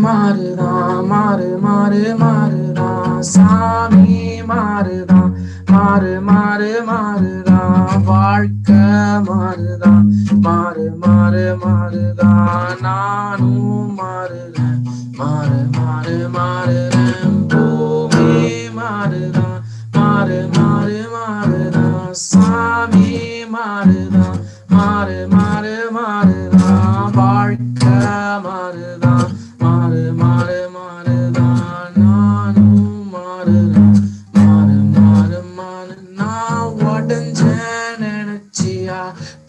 மாறுதான் மாறு மாறு மாறுதான் சாமி மாறுதான் மாறு மாறு மாறுதான் வாழ்க்கை மாறுதான் மாறு மாறு மாறுதான் நானும் மாறுறேன் மாறு மாறு மாறுறேன் பூமி மாறுதான் மாறு மாறு மாறுதான் சாமி மாறுதான் மாறு மாறு மாறுதான் வாழ்க்கை மாறுதான் மாறு மாறு மாறுதான் நானும் மாறுறேன் மாறு மாறு மாறு நான் உடஞ்ச நினைச்சியா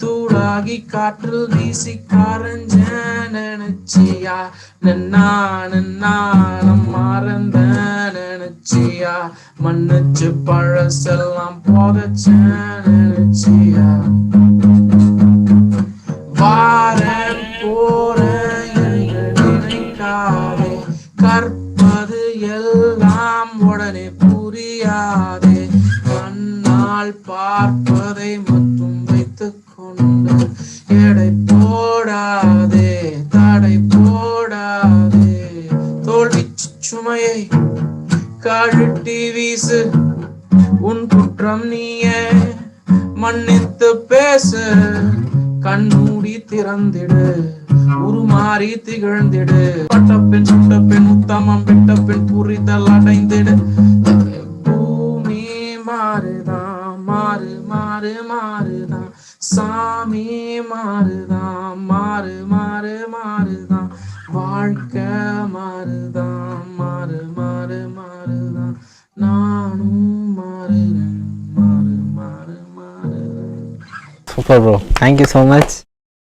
தூளாகி காற்றில் வீசி கரைஞ்ச நினைச்சியா நானும் மறந்த நினைச்சியா மன்னிச்சு பழசெல்லாம் புதைச்ச நினைச்சியா வாரேன் போறேன் என்று நினைக்காதே கற்பது எல்லாம் உடனே புரியாதே கண்ணால் பார்ப்பதை மட்டும் வைத்துக் கொண்டு எடை போடாதே தடை போடாதே தோல்வி சுமையை கழட்டி வீசு உன் குற்றம் நீயே மன்னித்து பேசு கண்மூடி திறந்திடு உருமாறி திகழ்ந்திடு பட்டப்பெண் சுட்டப்பெண் உத்தமம் விட்டப்பெண் புரிதல் அடைந்திடு பூமி மாறுதான் மாறு மாறு மாறுதான் சாமி மாறுதான் மாறு மாறு மாறுதான் வாழ்க்கை மாறுதான் மாறு மாறு மாறுதான் நானும் மாறுறேன் மாறு மாறு மாறுறேன். Super bro, thank you so much.